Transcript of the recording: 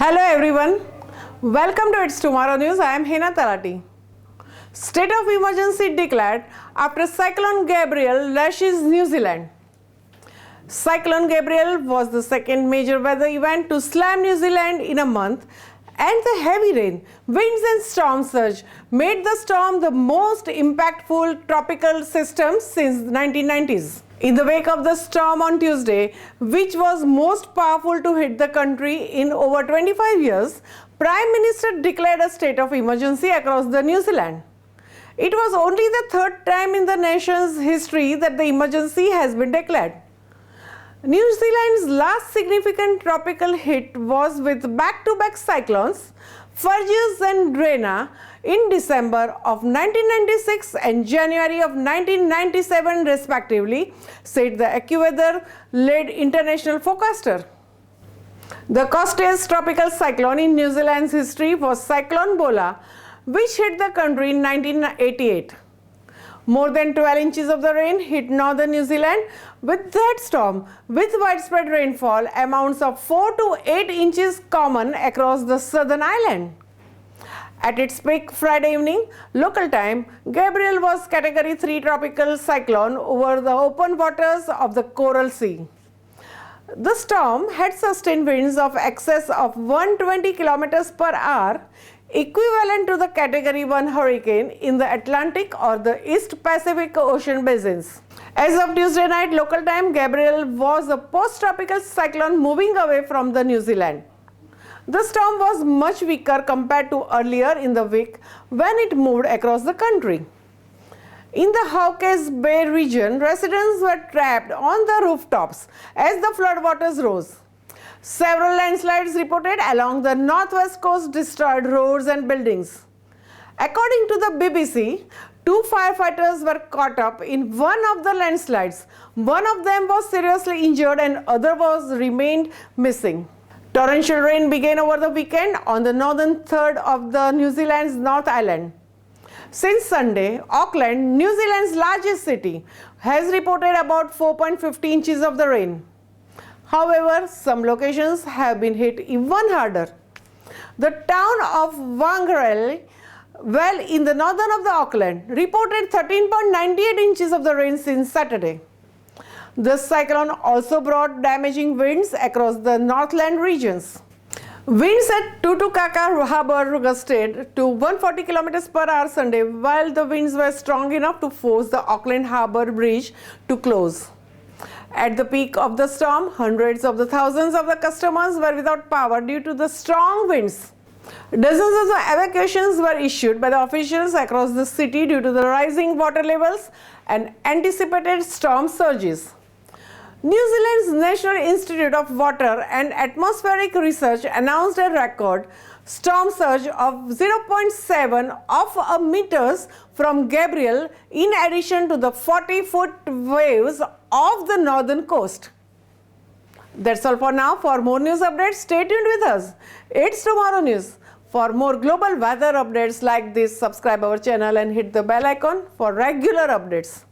Hello everyone, welcome to It's Tomorrow News. I am Hina Talati. State of emergency declared after Cyclone Gabrielle lashes New Zealand. Cyclone Gabrielle was the second major weather event to slam New Zealand in a month, and the heavy rain, winds and storm surge made the storm the most impactful tropical system since the 1990s. In the wake of the storm on Tuesday, which was most powerful to hit the country in over 25 years, Prime Minister declared a state of emergency across the New Zealand. It was only the third time in the nation's history that the emergency has been declared. New Zealand's last significant tropical hit was with back-to-back cyclones, Fergus and Drena, in December of 1996 and January of 1997 respectively, said the AccuWeather-led international forecaster. The costliest tropical cyclone in New Zealand's history was Cyclone Gabrielle, which hit the country in 1988. More than 12 inches of the rain hit northern New Zealand, with that storm, with widespread rainfall, amounts of 4 to 8 inches common across the southern island. At its peak Friday evening, local time, Gabrielle was Category 3 tropical cyclone over the open waters of the Coral Sea. The storm had sustained winds of excess of 120 km per hour, equivalent to the Category 1 hurricane in the Atlantic or the East Pacific Ocean basins. As of Tuesday night local time, Gabrielle was a post-tropical cyclone moving away from the New Zealand. The storm was much weaker compared to earlier in the week when it moved across the country. In the Hawke's Bay region, residents were trapped on the rooftops as the floodwaters rose. Several landslides reported along the northwest coast destroyed roads and buildings. According to the BBC, 2 firefighters were caught up in one of the landslides. One of them was seriously injured and other was remained missing. Torrential rain began over the weekend on the northern third of the New Zealand's North Island. Since Sunday, Auckland, New Zealand's largest city, has reported about 4.50 inches of the rain. However, some locations have been hit even harder. The town of Whangarei, well in the northern of the Auckland, reported 13.98 inches of the rain since Saturday. The cyclone also brought damaging winds across the Northland regions. Winds at Tutukaka Harbour gusted to 140 km per hour Sunday, while the winds were strong enough to force the Auckland Harbour Bridge to close. At the peak of the storm, hundreds of the thousands of the customers were without power due to the strong winds. Dozens of the evacuations were issued by the officials across the city due to the rising water levels and anticipated storm surges. New Zealand's National Institute of Water and Atmospheric Research announced a record storm surge of 0.7 of a meters from Gabrielle, in addition to the 40-foot waves off the northern coast. That's all for now. For more news updates, stay tuned with us. It's Tomorrow News. For more global weather updates like this, subscribe our channel and hit the bell icon for regular updates.